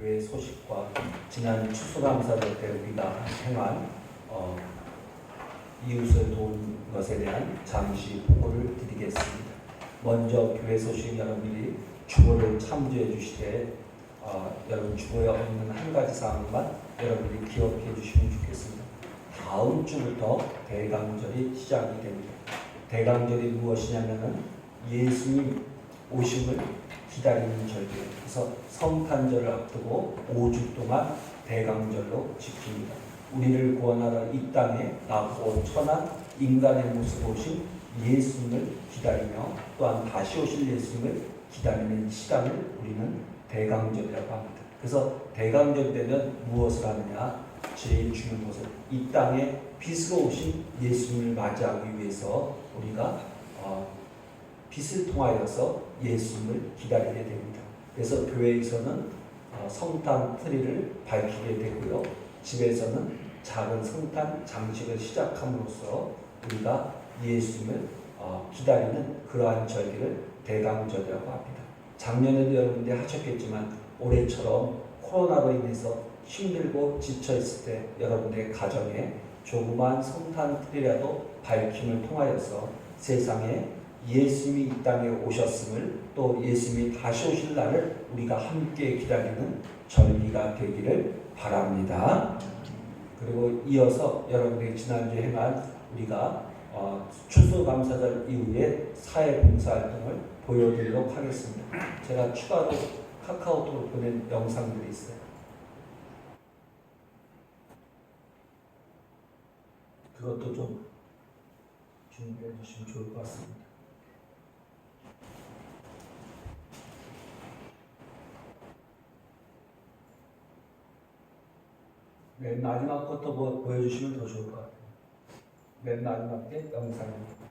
교회 소식과 지난 추수감사절 때 우리가 행한 이웃을 도운 것에 대한 잠시 보고를 드리겠습니다. 먼저 교회 소식 여러분들이 주보를 참조해 주시되 여러분 주보에 없는 한 가지 사항만 여러분들이 기억해 주시면 좋겠습니다. 다음 주부터 대강절이 시작이 됩니다. 대강절이 무엇이냐면은 예수님 오심을 기다리는 절기예요. 그래서 성탄절을 앞두고 5주 동안 대강절로 지킵니다. 우리를 구원하러 이 땅에 나고 천한 인간의 모습으로 오신 예수님을 기다리며 또한 다시 오실 예수님을 기다리는 시간을 우리는 대강절이라고 합니다. 그래서 대강절 때는 무엇을 하느냐? 제일 중요한 것은 이 땅에 빛으로 오신 예수님을 맞이하기 위해서 우리가 빛을 통하여서 예수님을 기다리게 됩니다. 그래서 교회에서는 성탄 트리를 밝히게 되고요. 집에서는 작은 성탄 장식을 시작함으로써 우리가 예수님을 기다리는 그러한 절기를 대강절이라고 합니다. 작년에도 여러분들이 하셨겠지만 올해처럼 코로나로 인해서 힘들고 지쳐있을 때 여러분들의 가정에 조그만 성탄 트리라도 밝힘을 통하여서 세상에 예수님이 이 땅에 오셨음을 또 예수님이 다시 오실 날을 우리가 함께 기다리는 절기가 되기를 바랍니다. 그리고 이어서 여러분들이 지난주에 행한 우리가 추수감사절 이후에 사회봉사활동을 보여드리도록 하겠습니다. 제가 추가로 카카오톡으로 보낸 영상들이 있어요. 그것도 좀 준비해 주시면 좋을 것 같습니다. 맨 마지막 것도 보여주시면 더 좋을 것 같아요. 맨 마지막 게 영상입니다.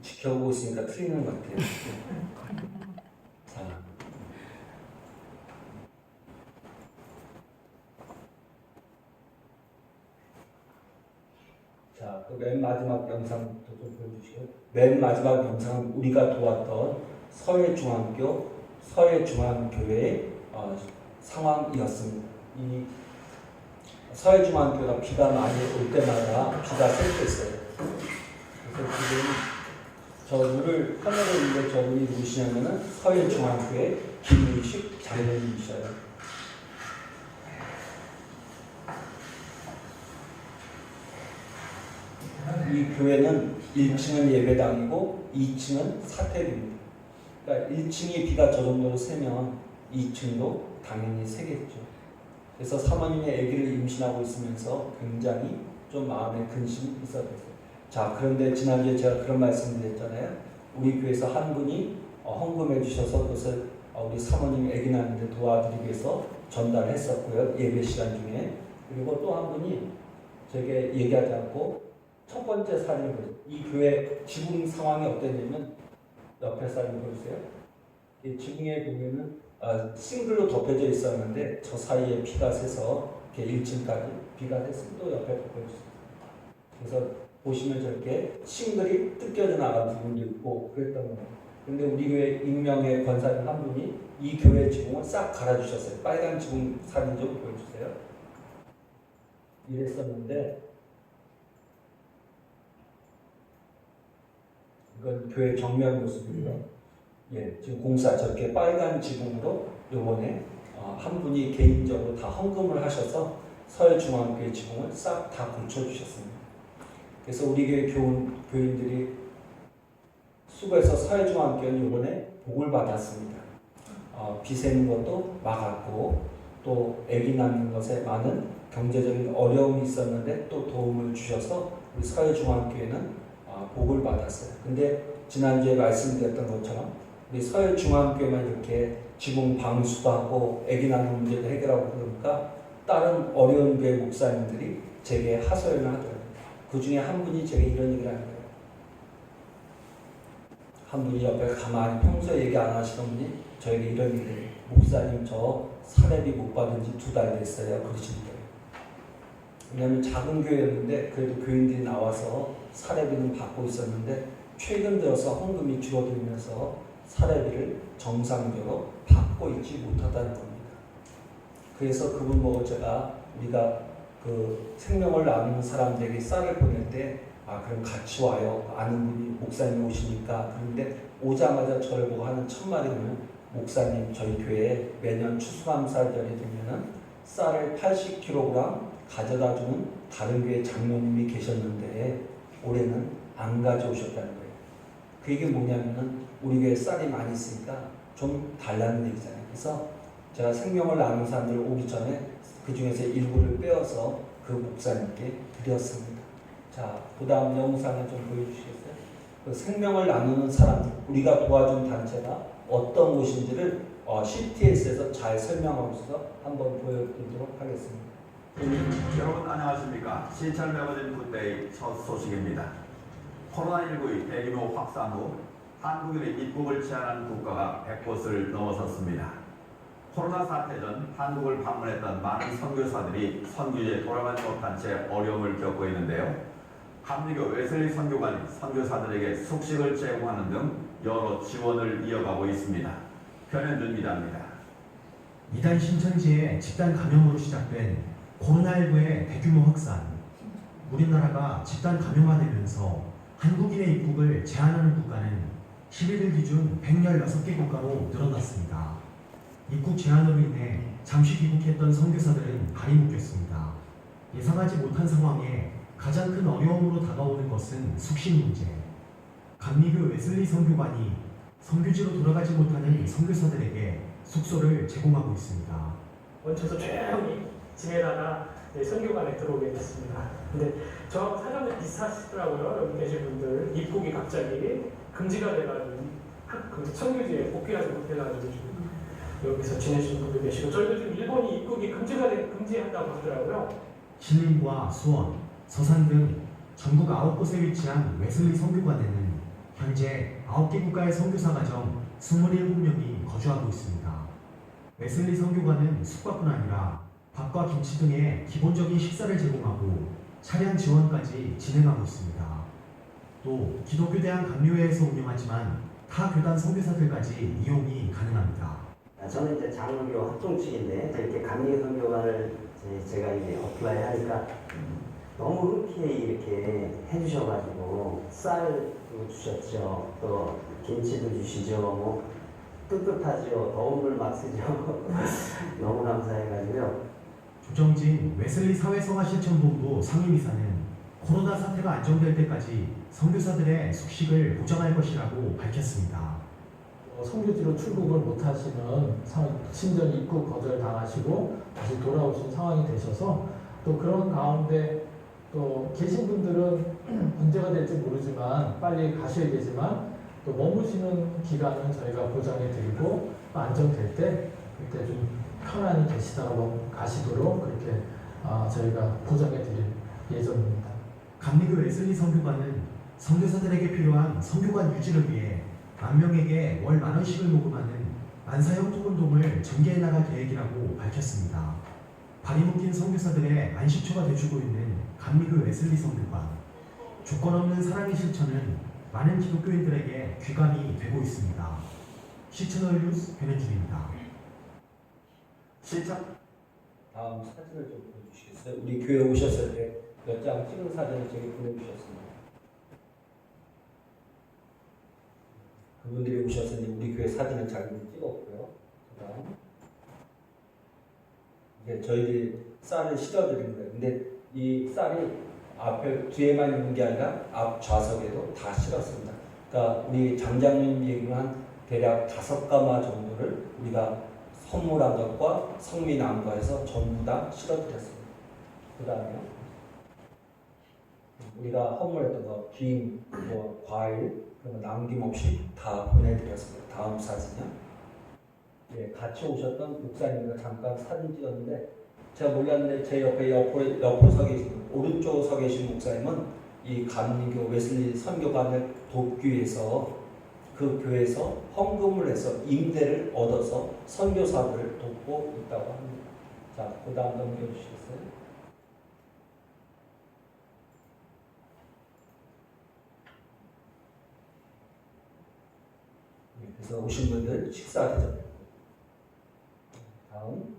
지켜보고 있으니까 틀리는 것 같아요. 자, 그 맨 마지막 영상부터 좀 보여주시고요. 맨 마지막 영상은 우리가 도왔던 서해중앙교, 서해중앙교회의 상황이었습니다. 이 서해중앙교가 비가 많이 올 때마다 비가 셀 때 있어요. 그래서 지금 저를 카메라에 있는데 저분이 누구시냐면은 서해중앙교회 김유식 장로님이셔요. 이 교회는 1층은 예배당이고 2층은 사택입니다. 그러니까 1층이 비가 저 정도로 세면 2층도 당연히 세겠죠. 그래서 사모님이 아기를 임신하고 있으면서 굉장히 좀 마음에 근심이 있었어요. 자, 그런데 지난주에 제가 그런 말씀 드렸잖아요. 우리 교회에서 한 분이 헌금해 주셔서 그것을 우리 사모님이 아기 낳는데 도와드리기 위해서 전달했었고요. 예배 시간 중에. 그리고 또 한 분이 제게 얘기하지 않고 첫 번째 사진을 보여주세요. 이 교회 지붕 상황이 어땠냐면 옆에 사진 보여주세요. 이 지붕에 보면은 싱글로 덮여져 있었는데 저 사이에 비가 새서 이렇게 1층까지 비가 샜으면 또 옆에 보여주세요. 그래서 보시면 저렇게 싱글이 뜯겨져 나간 부분도 있고 그랬던 겁니다. 근데 우리 교회 익명의 권사님 한 분이 이 교회 지붕을 싹 갈아주셨어요. 빨간 지붕 사진 좀 보여주세요. 이랬었는데 이건 교회 정면 모습이고요. 예, 지금 공사 저렇게 빨간 지붕으로 요번에 한 분이 개인적으로 다 헌금을 하셔서 서해중앙교회 지붕을 싹 다 고쳐주셨습니다. 그래서 우리 교회 교인들이 수고해서 서해중앙교회는 이번에 복을 받았습니다. 비 새는 것도 막았고 또 아기 낳는 것에 많은 경제적인 어려움이 있었는데 또 도움을 주셔서 우리 서해중앙교회는 복을 받았어요. 근데 지난주에 말씀드렸던 것처럼 우리 서해중앙교회만 이렇게 지붕 방수도 하고 아기 낳는 문제도 해결하고 그러니까 다른 어려운 교회 목사님들이 제게 하소연을 하더라고요. 그 중에 한 분이 제게 이런 얘기를 하는 거예요. 한 분이 옆에 가만히 평소에 얘기 안 하시던 분이 저에게 이런 얘기를, 목사님 저 사례비 못 받은 지 2달 됐어요. 그러시더라고요. 왜냐하면 작은 교회였는데 그래도 교인들이 나와서 사례비는 받고 있었는데 최근 들어서 헌금이 줄어들면서 사례비를 정상적으로 받고 있지 못하다는 겁니다. 그래서 그분 보고 제가 우리가 그 생명을 나누는 사람들에게 쌀을 보낼 때 그럼 같이 와요. 아는 분이 목사님 오시니까. 그런데 오자마자 저를 보고 하는 첫 말은 목사님 저희 교회에 매년 추수감사절이 되면은 쌀을 80kg 가져다 주는 다른 교회 장로님이 계셨는데 올해는 안 가져오셨다는 거예요. 그 얘기 뭐냐면은 우리 교회에 쌀이 많이 있으니까 좀 달라는 얘기잖아요. 그래서 제가 생명을 나누는 사람들 오기 전에 그 중에서 일부를 빼어서 그 목사님께 드렸습니다. 자, 그 다음 영상을 좀 보여주시겠어요? 그 생명을 나누는 사람들, 우리가 도와준 단체가 어떤 곳인지를 CTS에서 잘 설명하고 있어서 한번 보여드리도록 하겠습니다. 여러분 안녕하십니까. 신천 매거진 굿데이 첫 소식입니다. 코로나19의 대규모 확산 후 한국인의 입국을 제한한 국가가 100곳을 넘어섰습니다. 코로나 사태 전 한국을 방문했던 많은 선교사들이 선교지에 돌아가지 못한 채 어려움을 겪고 있는데요. 감리교 웨슬리 선교관이 선교사들에게 숙식을 제공하는 등 여러 지원을 이어가고 있습니다. 변현준 기자입니다. 이달 신천지에 집단 감염으로 시작된 코로나19의 대규모 확산. 우리나라가 집단 감염화되면서 한국인의 입국을 제한하는 국가는 11일 기준 116개 국가로 늘어났습니다. 입국 제한으로 인해 잠시 귀국했던 선교사들은 발이 묶였습니다. 예상하지 못한 상황에 가장 큰 어려움으로 다가오는 것은 숙식 문제. 감리교 웨슬리 선교관이 선교지로 돌아가지 못하는 선교사들에게 숙소를 제공하고 있습니다. 원쳐서 조용히 지내다가 선교관에 들어오게 됐습니다. 근데 저하고 사정이 비슷하시더라고요. 여기 계신 분들 입국이 갑자기 금지가 돼가지고 그 선교지에 복귀하지 못해가지고 여기서 지내시는 분들 계시고 저희도 지금 일본이 입국이 금지한다고 하더라고요. 신림과 수원, 서산 등 전국 9곳에 위치한 웨슬리 선교관에는 현재 9개 국가의 선교사 가정 27명이 거주하고 있습니다. 웨슬리 선교관은 숙박뿐 아니라 밥과 김치 등의 기본적인 식사를 제공하고 차량 지원까지 진행하고 있습니다. 또 기독교대학 감리회에서 운영하지만 타 교단 선교사들까지 이용이 가능합니다. 저는 이제 장로교 합동 측인데 이렇게 감리 선교관을 제가 이제 어플라이 하니까 너무 흔쾌히 이렇게 해주셔가지고 쌀도 주셨죠. 또 김치도 주시죠. 뭐 뜨뜻하죠. 더운 물 막 쓰죠. 너무 감사해가지고요. 조정진 웨슬리 사회성화실천본부 상임이사는 코로나 사태가 안정될 때까지 선교사들의 숙식을 보장할 것이라고 밝혔습니다. 선교지로 출국을 못하시는 심지어 입국 거절 당하시고 다시 돌아오신 상황이 되셔서 또 그런 가운데 또 계신 분들은 언제가 될지 모르지만 빨리 가셔야 되지만 또 머무시는 기간은 저희가 보장해 드리고 안정될 때 그때 좀 편안히 계시다가 가시도록 그렇게 저희가 보장해 드릴 예정입니다. 감리교 웨슬리 선교관은 선교사들에게 필요한 선교관 유지를 위해 10,000명에게 월 10,000원씩을 모금하는 만사형 투운동을 전개해 나갈 계획이라고 밝혔습니다. 발이 묶인 선교사들의 안식처가 돼주고 있는 감리교 웨슬리 선교관. 조건 없는 사랑의 실천은 많은 기독교인들에게 귀감이 되고 있습니다. 시채널 뉴스 변현준입니다. 다음 사진을 좀 보여주시겠어요? 우리 교회 오셨을 때 몇 장 찍은 사진을 저기 보내주셨습니다. 그분들이 오셨으니 우리 교회 사진을 잘 찍었고요. 그다음 이게 저희들이 쌀을 실어드린 거예요. 근데 이 쌀이 앞에 뒤에만 있는 게 아니라 앞 좌석에도 다 실었습니다. 그러니까 우리 장장님 얘기한 대략 5가마 정도를 우리가 선물한 것과 성민한 거에서 전부 다 실어드렸습니다. 그 다음에 우리가 선물했던 거, 김, 뭐 과일, 그런 거 남김없이 다 보내드렸습니다. 다음 사진이요. 예, 같이 오셨던 목사님과 잠깐 사진 찍었는데 제가 몰랐는데 제 옆에 옆으로 서 계신 오른쪽으로 서 계신 목사님은 이 감리교 웨슬리 선교관을 돕기 위해서 그 교회에서 헌금을 해서 임대를 얻어서 선교사들을 돕고 있다고 합니다. 자, 그 다음 넘겨주시겠어요? 그래서 오신 분들 식사 대접. 다음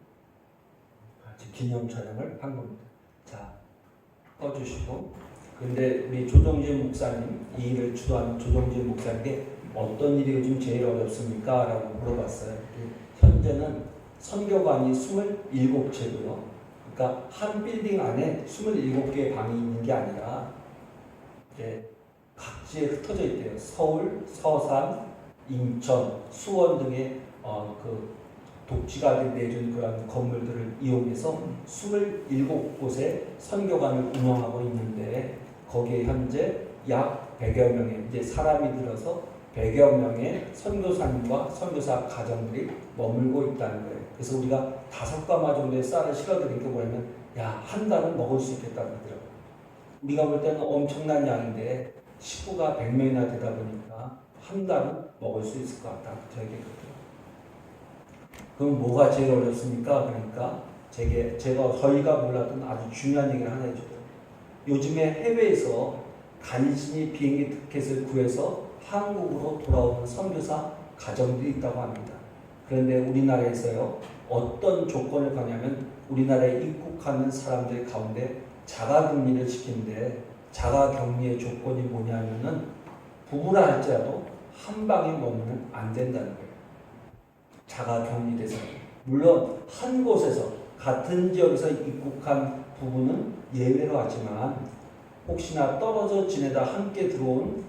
같이 기념 촬영을 한 겁니다. 자, 꺼주시고. 근데 우리 조정진 목사님, 이 일을 주도하는 조정진 목사님께 어떤 일이 요즘 제일 어렵습니까? 라고 물어봤어요. 현재는 선교관이 27채고요. 그러니까 한 빌딩 안에 27개의 방이 있는 게 아니라 이제 각지에 흩어져 있대요. 서울, 서산, 인천, 수원 등의 그 독지가 내준 그런 건물들을 이용해서 27곳의 선교관을 운영하고 있는데 거기에 현재 약 100여 명의 이제 사람이 들어서 100여 명의 선교사님과 선교사 가정들이 머물고 있다는 거예요. 그래서 우리가 5가마 정도의 쌀을 실어드리니까 뭐냐면 야, 한 달은 먹을 수 있겠다고 그러더라고요. 우리가 볼 때는 엄청난 양인데 식구가 100명이나 되다 보니까 한 달은 먹을 수 있을 것 같다. 저에게 그러더라고요. 그럼 뭐가 제일 어렵습니까? 그러니까 저희가 몰랐던 아주 중요한 얘기를 하나 해줘요. 요즘에 해외에서 간신히 비행기 티켓을 구해서 한국으로 돌아오는 선교사 가정들이 있다고 합니다. 그런데 우리나라에서요, 어떤 조건을 가냐면 우리나라에 입국하는 사람들 가운데 자가격리를 시키는데 자가격리의 조건이 뭐냐면은 부부라 할지라도 한 방에 머무면 안 된다는 거예요. 자가격리돼서. 물론 한 곳에서 같은 지역에서 입국한 부부는 예외로 하지만 혹시나 떨어져 지내다 함께 들어온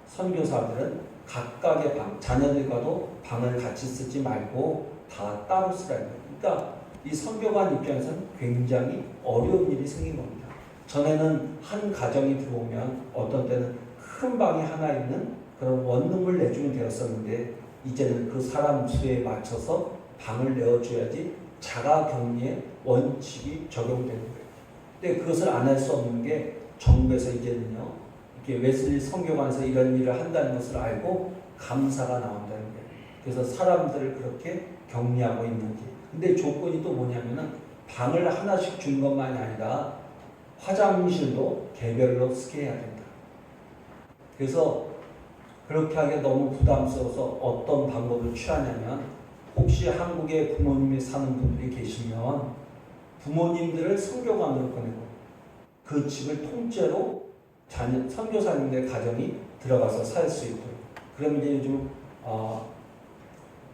선교사들은 각각의 방, 자녀들과도 방을 같이 쓰지 말고 다 따로 쓰라는 거예요. 그러니까 이 선교관 입장에서는 굉장히 어려운 일이 생긴 겁니다. 전에는 한 가정이 들어오면 어떤 때는 큰 방이 하나 있는 그런 원룸을 내주면 되었었는데 이제는 그 사람 수에 맞춰서 방을 내어줘야지 자가격리의 원칙이 적용되는 거예요. 근데 그것을 안 할 수 없는 게 정부에서 이제는요, 이렇게 웨슬리 선교관에서 이런 일을 한다는 것을 알고 감사가 나온다는 거예요. 그래서 사람들을 그렇게 격리하고 있는지. 근데 조건이 또 뭐냐면은 방을 하나씩 준 것만이 아니라 화장실도 개별로 쓰게 해야 된다. 그래서 그렇게 하기에 너무 부담스러워서 어떤 방법을 취하냐면 혹시 한국에 부모님이 사는 분들이 계시면 부모님들을 선교관으로 보내고 그 집을 통째로 선교사님들 가정이 들어가서 살 수 있도록. 그러면 이제 요즘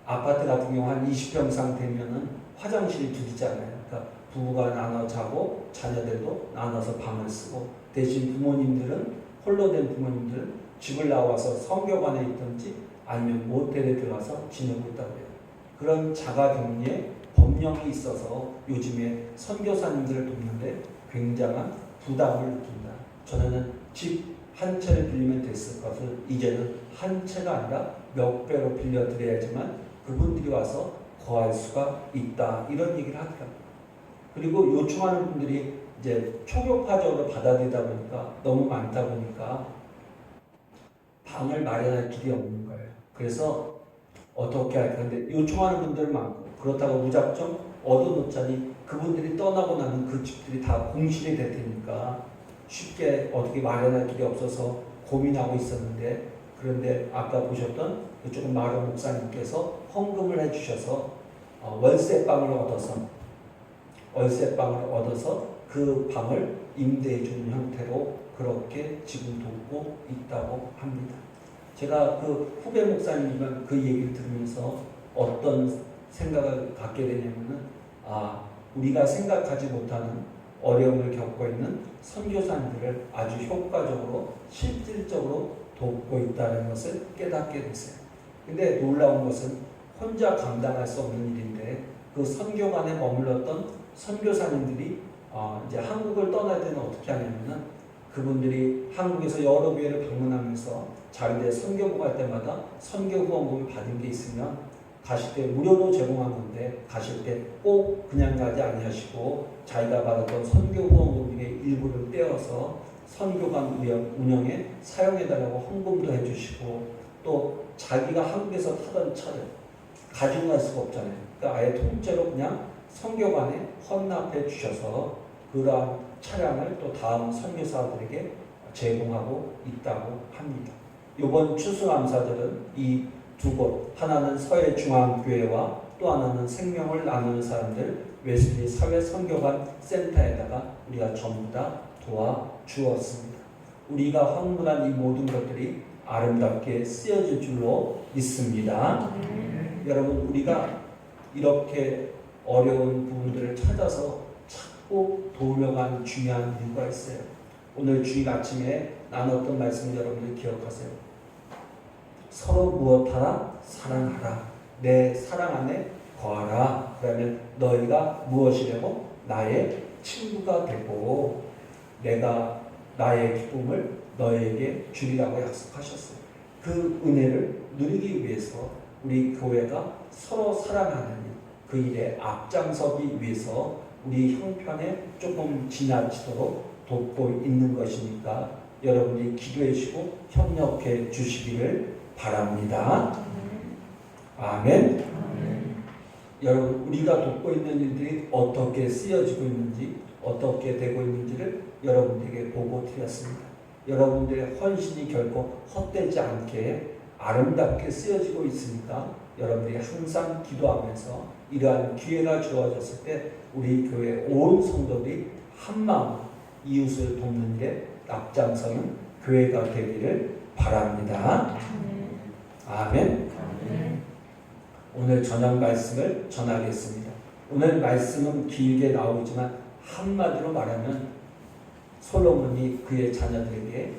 아파트 같은 경우 한 20평 이상 되면은 화장실이 둘이잖아요. 그러니까 부부가 나눠 자고 자녀들도 나눠서 방을 쓰고 대신 부모님들은 홀로 된 부모님들은 집을 나와서 선교관에 있든지 아니면 모텔에 들어가서 지내고 있다고 해요. 그런 자가격리에 법령이 있어서 요즘에 선교사님들을 돕는데 굉장한 부담을 느낀다. 전에는 집 한 채를 빌리면 됐을 것을 이제는 한 채가 아니라 몇 배로 빌려드려야지만 그분들이 와서 거할 수가 있다. 이런 얘기를 하더라고요. 그리고 요청하는 분들이 이제 초교파적으로 받아들이다 보니까 너무 많다 보니까 방을 마련할 길이 없는 거예요. 그래서 어떻게 할까? 근데 요청하는 분들 많고 그렇다고 무작정 얻어놓자니 그분들이 떠나고 나면 그 집들이 다 공실이 될 테니까 쉽게 어떻게 마련할 길이 없어서 고민하고 있었는데 그런데 아까 보셨던 그쪽 마로 목사님께서 헌금을 해주셔서 월세방을 얻어서 그 방을 임대해 주는 형태로 그렇게 지금 돕고 있다고 합니다. 제가 그 후배 목사님이면 그 얘기를 들으면서 어떤 생각을 갖게 되냐면은 우리가 생각하지 못하는 어려움을 겪고 있는 선교사님들을 아주 효과적으로 실질적으로 돕고 있다는 것을 깨닫게 됐어요. 근데 놀라운 것은 혼자 감당할 수 없는 일인데 그 선교관에 머물렀던 선교사님들이 이제 한국을 떠날 때는 어떻게 하냐면은 그분들이 한국에서 여러 교회를 방문하면서 자기들 선교부 갈 때마다 선교 후원금을 받은 게 있으면 가실 때 무료로 제공한 건데 가실 때 꼭 그냥 가지 아니하시고 자기가 받았던 선교 후원금 중에 일부를 떼어서 선교관 운영에 사용해달라고 헌금도 해주시고 또 자기가 한국에서 타던 차를 가지고 갈 수가 없잖아요. 그러니까 아예 통째로 그냥 선교관에 헌납해 주셔서 그러한 차량을 또 다음 선교사들에게 제공하고 있다고 합니다. 이번 추수감사절은 이 두 곳, 하나는 서해중앙교회와 또 하나는 생명을 나누는 사람들 웨슬리 사회선교관 센터에다가 우리가 전부 다 도와주었습니다. 우리가 헌금한 이 모든 것들이 아름답게 쓰여질 줄로 믿습니다. 여러분, 우리가 이렇게 어려운 부분들을 찾아서 찾고 도우려고 하는 중요한 이유가 있어요. 오늘 주일 아침에 나눴던 말씀을 여러분들 기억하세요. 서로 무엇하라? 사랑하라. 내 사랑 안에 거하라. 그러면 너희가 무엇이라고? 나의 친구가 되고 내가 나의 기쁨을 너에게 주리라고 약속하셨어요. 그 은혜를 누리기 위해서 우리 교회가 서로 사랑하는 일, 그 일에 앞장서기 위해서 우리 형편에 조금 지나치도록 돕고 있는 것이니까 여러분이 기도해 주시고 협력해 주시기를 바랍니다. 아멘. 여러분, 우리가 돕고 있는 일들이 어떻게 쓰여지고 있는지, 어떻게 되고 있는지를 여러분들에게 보고 드렸습니다. 여러분들의 헌신이 결코 헛되지 않게 아름답게 쓰여지고 있으니까 여러분들이 항상 기도하면서 이러한 기회가 주어졌을 때 우리 교회 온 성도들이 한마음 이웃을 돕는 데 앞장서는 교회가 되기를 바랍니다. 아멘. 오늘 저녁 말씀을 전하겠습니다. 오늘 말씀은 길게 나오지만 한마디로 말하면 솔로몬이 그의 자녀들에게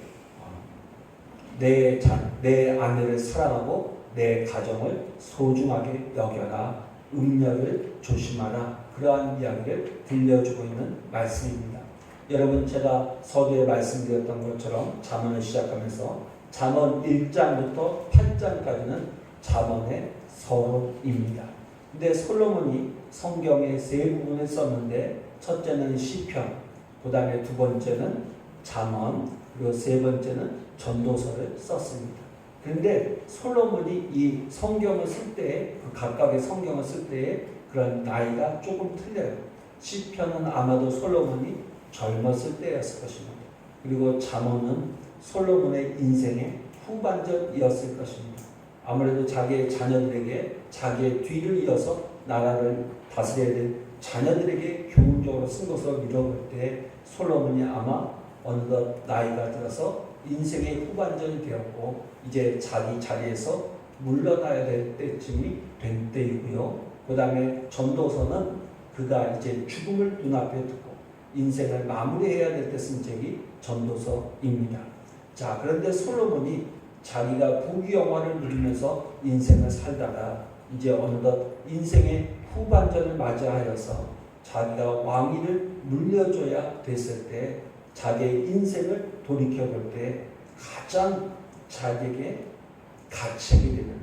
내 아내를 사랑하고 내 가정을 소중하게 여겨라, 음녀를 조심하라, 그러한 이야기를 들려주고 있는 말씀입니다. 여러분, 제가 서두에 말씀드렸던 것처럼 잠언을 시작하면서 잠언 1장부터 8장까지는 잠언의 서론입니다. 근데 솔로몬이 성경의 세 부분을 썼는데 첫째는 시편, 그 다음에 두 번째는 잠언, 그리고 세 번째는 전도서를 썼습니다. 그런데 솔로몬이 이 성경을 쓸 때에, 그 각각의 성경을 쓸 때에 그런 나이가 조금 틀려요. 시편은 아마도 솔로몬이 젊었을 때였을 것입니다. 그리고 잠언은 솔로몬의 인생의 후반전이었을 것입니다. 아무래도 자기의 자녀들에게 자기의 뒤를 이어서 나라를 다스려야 될 자녀들에게 교훈적으로 쓴 것으로 미뤄볼 때 솔로몬이 아마 어느덧 나이가 들어서 인생의 후반전이 되었고 이제 자기 자리에서 물러나야 될 때쯤이 된 때이고요. 그 다음에 전도서는 그가 이제 죽음을 눈앞에 두고 인생을 마무리해야 될 때 쓴 책이 전도서입니다. 자, 그런데 솔로몬이 자기가 부귀영화를 누리면서 인생을 살다가 이제 어느덧 인생의 후반전을 맞이하여서 자기가 왕위를 물려줘야 됐을 때 자기의 인생을 돌이켜볼 때 가장 자기에게 가책이 되는,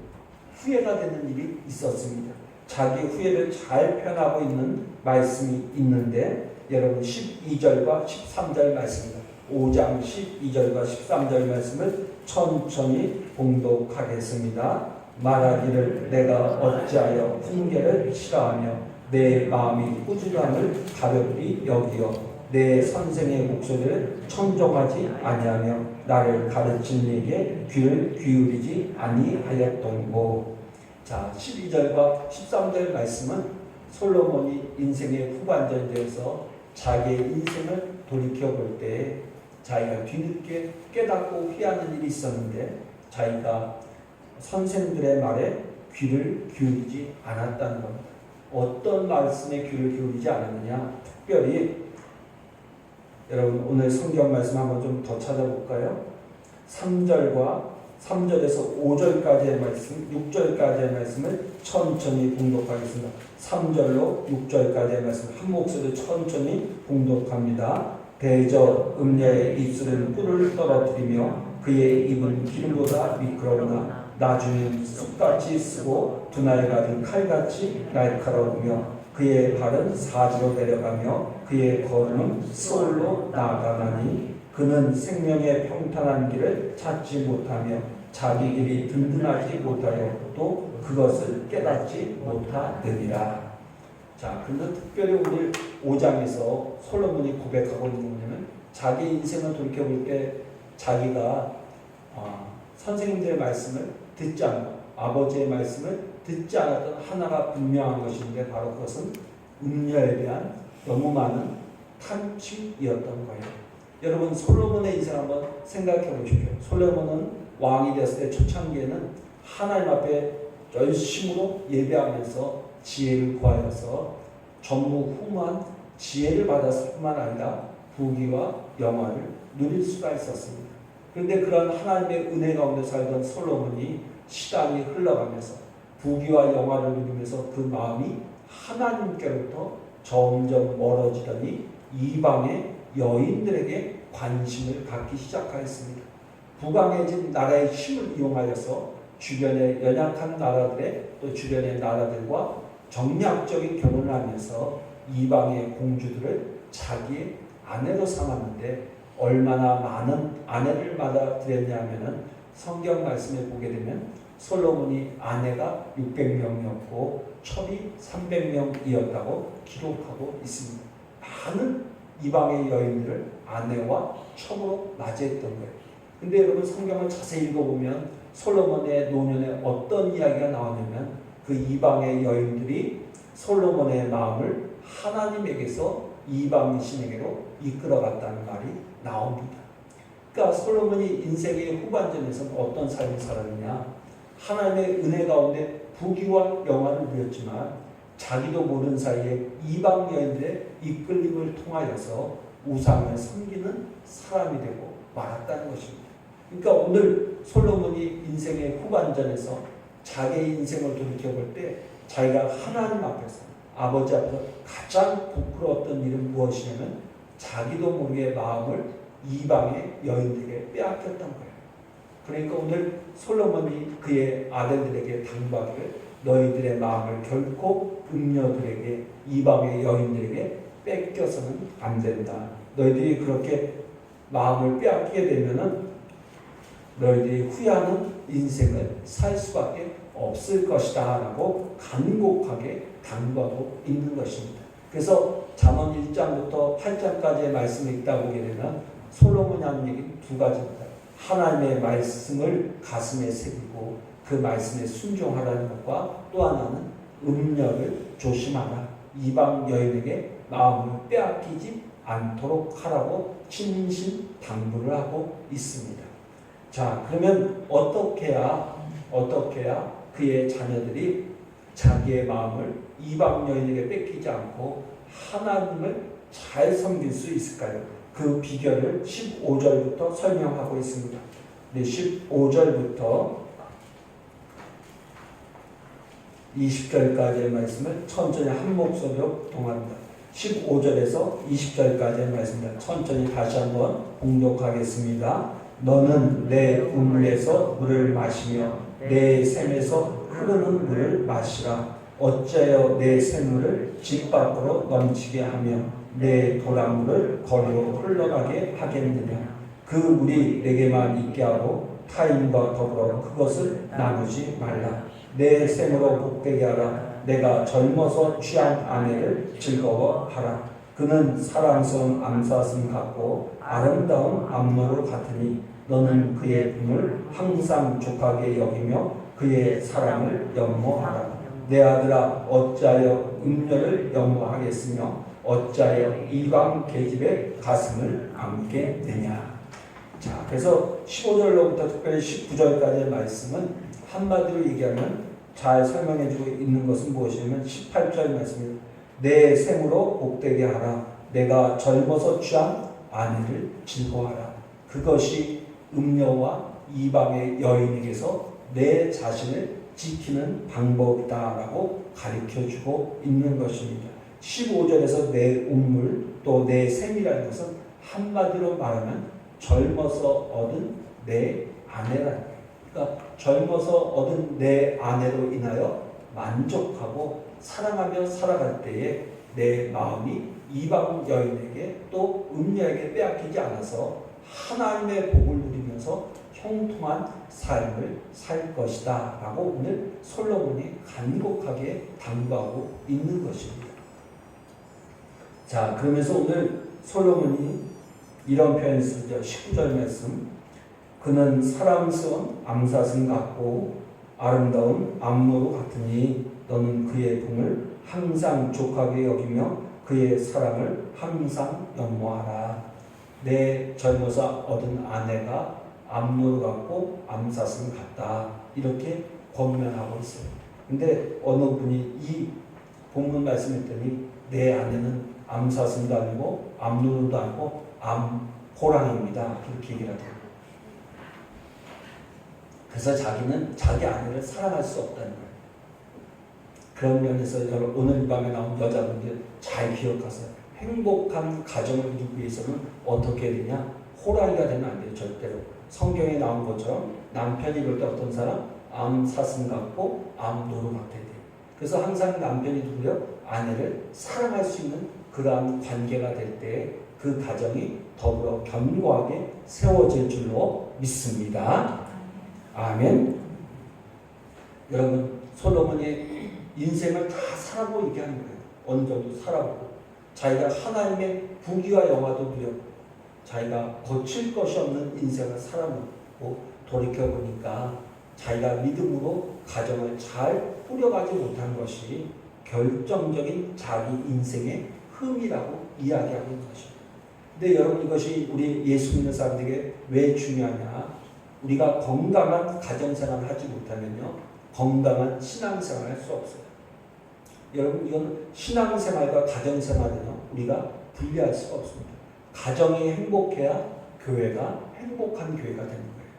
후회가 되는 일이 있었습니다. 자기 후회를 잘 표현하고 있는 말씀이 있는데 여러분 12절과 13절 말씀입니다. 5장 12절과 13절 말씀을 천천히 봉독하겠습니다. 말하기를 내가 어찌하여 훈계를 싫어하며 내 마음이 꾸준함을 가볍게 여기어 내 선생의 목소리를 청종하지 아니하며 나를 가르친 이에게 귀를 기울이지 아니하였던고. 자, 12절과 13절 말씀은 솔로몬이 인생의 후반전에 대해서 자기의 인생을 돌이켜볼 때 자기가 뒤늦게 깨닫고 후회하는 일이 있었는데 자기가 선생들의 말에 귀를 기울이지 않았다는 겁니다. 어떤 말씀에 귀를 기울이지 않았느냐? 특별히 여러분 오늘 성경 말씀 한번 좀 더 찾아볼까요? 3절에서 5절까지의 말씀, 6절까지의 말씀을 천천히 봉독하겠습니다. 3절로 6절까지의 말씀 한 목소리로 천천히 봉독합니다. 대저 음녀의 입술은 뿔을 떨어뜨리며 그의 입은 기름보다 미끄러우나 나중에 쑥같이 쓰고 두나에 가진 칼같이 날카로우며 그의 발은 사지로 내려가며 그의 걸음은 소울로 나아가나니 그는 생명의 평탄한 길을 찾지 못하며 자기 길이 든든하지 못하여 또 그것을 깨닫지 못하느니라. 자, 그런데 특별히 오늘 5장에서 솔로몬이 고백하고 있는 게 뭐냐면 자기 인생을 돌이켜볼 때 자기가 선생님들의 말씀을 듣지 않고 아버지의 말씀을 듣지 않았던 하나가 분명한 것인데 바로 그것은 음녀에 대한 너무 많은 탐심이었던 거예요. 여러분 솔로몬의 인생 한번 생각해 보십시오. 솔로몬은 왕이 됐을 때 초창기에는 하나님 앞에 열심으로 예배하면서 지혜를 구하여서 전무후무한 지혜를 받았을 뿐만 아니라 부귀와 영화를 누릴 수가 있었습니다. 그런데 그런 하나님의 은혜 가운데 살던 솔로몬이 시간이 흘러가면서 부귀와 영화를 누리면서 그 마음이 하나님께로부터 점점 멀어지더니 이방의 여인들에게 관심을 갖기 시작하였습니다. 부강해진 나라의 힘을 이용하여서 주변의 연약한 나라들의 또 주변의 나라들과 정략적인 결혼을 하면서 이방의 공주들을 자기의 아내로 삼았는데 얼마나 많은 아내를 받아들였냐면은 성경 말씀에 보게 되면 솔로몬이 아내가 600명이었고 첩이 300명이었다고 기록하고 있습니다. 많은 이방의 여인들을 아내와 첩으로 맞이했던 거예요. 근데 여러분 성경을 자세히 읽어보면 솔로몬의 노년에 어떤 이야기가 나오냐면 그 이방의 여인들이 솔로몬의 마음을 하나님에게서 이방 신에게로 이끌어갔다는 말이 나옵니다. 그러니까 솔로몬이 인생의 후반전에서는 어떤 삶을 살았느냐? 하나님의 은혜 가운데 부귀와 영화를 누렸지만 자기도 모르는 사이에 이방 여인들의 이끌림을 통하여서 우상을 섬기는 사람이 되고 말았다는 것입니다. 그러니까 오늘 솔로몬이 인생의 후반전에서 자기의 인생을 돌이켜볼 때 자기가 하나님 앞에서 아버지 앞에서 가장 부끄러웠던 일은 무엇이냐면 자기도 모르게 마음을 이방의 여인들에게 빼앗겼던 거예요. 그러니까 오늘 솔로몬이 그의 아들들에게 당부하기를 너희들의 마음을 결코 음녀들에게 이방의 여인들에게 뺏겨서는 안 된다. 너희들이 그렇게 마음을 빼앗기게 되면은 너희들이 후회하는 인생을 살 수밖에 없을 것이다 라고 간곡하게 당부하고 있는 것입니다. 그래서 잠언 1장부터 8장까지의 말씀을 읽다 보게 되면 솔로몬이 하는 얘기는 두 가지입니다. 하나님의 말씀을 가슴에 새기고 그 말씀에 순종하라는 것과 또 하나는 음녀를 조심하라. 이방 여인에게 마음을 빼앗기지 않도록 하라고 진심당부를 하고 있습니다. 자, 그러면 어떻게 해야 그의 자녀들이 자기의 마음을 이방 여인에게 뺏기지 않고 하나님을 잘 섬길 수 있을까요? 그 비결을 15절부터 설명하고 있습니다. 네, 15절부터 20절까지의 말씀을 천천히 한 목소리로 동합니다. 15절에서 20절까지의 말씀입니다. 천천히 다시 한번 봉독하겠습니다. 너는 내 우물에서 물을 마시며 내 샘에서 흐르는 물을 마시라. 어찌하여 내 샘물을 집 밖으로 넘치게 하며 내 도랑물을 거리로 흘러가게 하겠느냐. 그 물이 내게만 있게 하고 타인과 더불어 그것을 나누지 말라. 내 샘으로 복되게 하라. 내가 젊어서 취한 아내를 즐거워하라. 그는 사랑스러운 암사슴 같고 아름다운 암노루 같으니 너는 그의 품을 항상 족하게 여기며 그의 사랑을 연모하라. 내 아들아 어찌하여 음녀를 연모하겠으며 어찌하여 이방 계집의 가슴을 안겠느냐. 자, 그래서 15절로부터 특별히 19절까지의 말씀은 한마디로 얘기하면 잘 설명해주고 있는 것은 무엇이냐면 18절 말씀입니다. 내 샘으로 복되게 하라. 내가 젊어서 취한 아내를 즐거워하라. 그것이 음녀와 이방의 여인에게서 내 자신을 지키는 방법이다라고 가르쳐주고 있는 것입니다. 15절에서 내 우물 또 내 샘이라는 것은 한마디로 말하면 젊어서 얻은 내 아내라는 거예요. 그러니까 젊어서 얻은 내 아내로 인하여 만족하고 사랑하며 살아갈 때에 내 마음이 이방 여인에게 또 음녀에게 빼앗기지 않아서 하나님의 복을 누리면서 형통한 삶을 살 것이다 라고 오늘 솔로몬이 간곡하게 당부하고 있는 것입니다. 자, 그러면서 오늘 솔로몬이 이런 표현을 쓰죠. 19절 말씀. 그는 사랑스러운 암사슴 같고 아름다운 암노루 같으니 너는 그의 봉을 항상 족하게 여기며 그의 사랑을 항상 연모하라. 내 젊어서 얻은 아내가 암노루 같고 암사슴 같다. 이렇게 권면하고 있어요. 근데 어느 분이 이 본문 말씀했더니 내 아내는 암사슴도 아니고 암노루도 아니고 암호랑입니다. 그렇게 얘기를 하더라고요. 그래서 자기는 자기 아내를 사랑할 수 없다는 거예요. 그런 면에서 여러분 오늘 밤에 나온 여자분들 잘 기억하세요. 행복한 가정을 이루기 위해서는 어떻게 해야 되냐? 호랑이가 되면 안 돼요. 절대로. 성경에 나온 것처럼 남편이 볼 때 어떤 사람? 암사슴 같고 암노루 같아야 돼요. 그래서 항상 남편이 누구요? 아내를 사랑할 수 있는 그러한 관계가 될 때 그 가정이 더불어 견고하게 세워질 줄로 믿습니다. 아멘. 여러분 솔로몬이 인생을 다 살아보고 얘기하는 거예요. 어느 정도 살아보고 자기가 하나님의 부귀와 영화도 누렸고 자기가 고칠 것이 없는 인생을 살아보고 돌이켜보니까 자기가 믿음으로 가정을 잘 꾸려가지 못한 것이 결정적인 자기 인생의 흠이라고 이야기하고 있는 것입니다. 근데 여러분 이것이 우리 예수 믿는 사람들에게 왜 중요하냐? 우리가 건강한 가정생활을 하지 못하면요 건강한 신앙생활을 할 수 없어요. 여러분 이건 신앙생활과 가정생활은요 우리가 분리할 수가 없습니다. 가정이 행복해야 교회가 행복한 교회가 되는 거예요.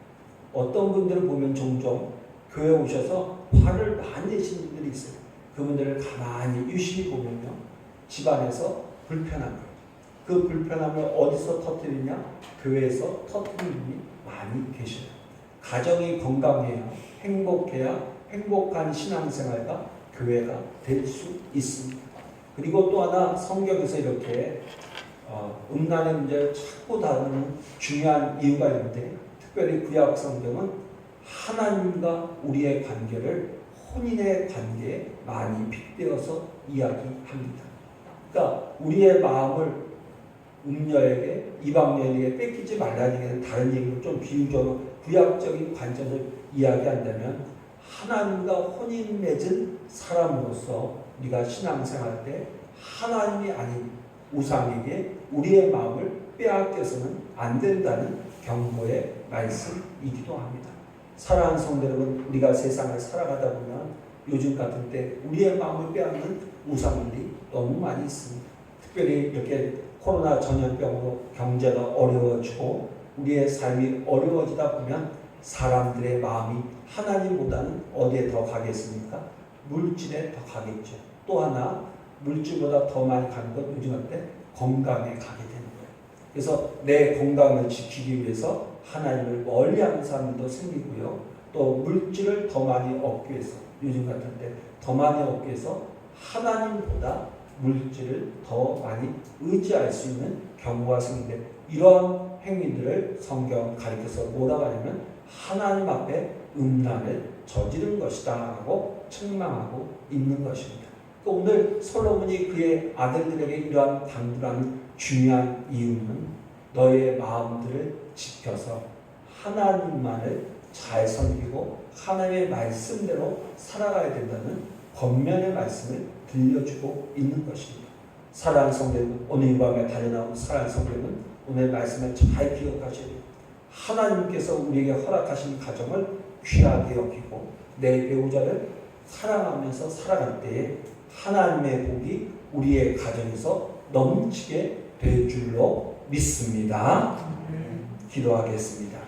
어떤 분들을 보면 종종 교회 오셔서 화를 많이 내시는 분들이 있어요. 그분들을 가만히 유심히 보면요 집안에서 불편한 거예요. 그 불편함을 어디서 터뜨리냐? 교회에서 터뜨리는 분이 많이 계셔요. 가정이 건강해야 행복해야 행복한 신앙생활과 교회가 될 수 있습니다. 그리고 또 하나 성경에서 이렇게 음란의 문제를 자꾸 다루는 중요한 이유가 있는데 특별히 구약 성경은 하나님과 우리의 관계를 혼인의 관계에 많이 빗대어서 이야기합니다. 그러니까 우리의 마음을 음녀에게 이방인에게 뺏기지 말라는 얘기는 다른 얘기로 좀 비유적으로 구약적인 관점에서 이야기한다면 하나님과 혼인 맺은 사람으로서 우리가 신앙생활 때 하나님이 아닌 우상에게 우리의 마음을 빼앗겨서는 안 된다는 경고의 말씀이기도 합니다. 사랑하는 성도 여러분, 우리가 세상을 살아가다 보면 요즘 같은 때 우리의 마음을 빼앗는 우상들이 너무 많이 있습니다. 특별히 이렇게 코로나 전염병으로 경제가 어려워지고 우리의 삶이 어려워지다 보면 사람들의 마음이 하나님보다는 어디에 더 가겠습니까? 물질에 더 가겠죠. 또 하나 물질보다 더 많이 가는 건 요즘 같은 건강에 가게 되는 거예요. 그래서 내 건강을 지키기 위해서 하나님을 멀리하는 사람들도 생기고요. 또 물질을 더 많이 얻기 위해서 요즘 같은 때 더 많이 얻기 위해서 하나님보다 물질을 더 많이 의지할 수 있는 경우가 생기는데 이런 행위들을 성경 가리켜서 뭐라고 하냐면 하나님 앞에 음란을 저지른 것이다 라고 책망하고 있는 것입니다. 오늘 솔로몬이 그의 아들들에게 이러한 당부하는 중요한 이유는 너의 마음들을 지켜서 하나님만을 잘 섬기고 하나님의 말씀대로 살아가야 된다는 권면의 말씀을 들려주고 있는 것입니다. 사랑하는 성도 여러분, 오늘 이 밤에 달려나온 사랑하는 성도 여러분, 오늘 말씀을 잘 기억하셔야 돼요. 하나님께서 우리에게 허락하신 가정을 귀하게 여기고 내 배우자를 사랑하면서 살아갈 때에 하나님의 복이 우리의 가정에서 넘치게 될 줄로 믿습니다. 기도하겠습니다.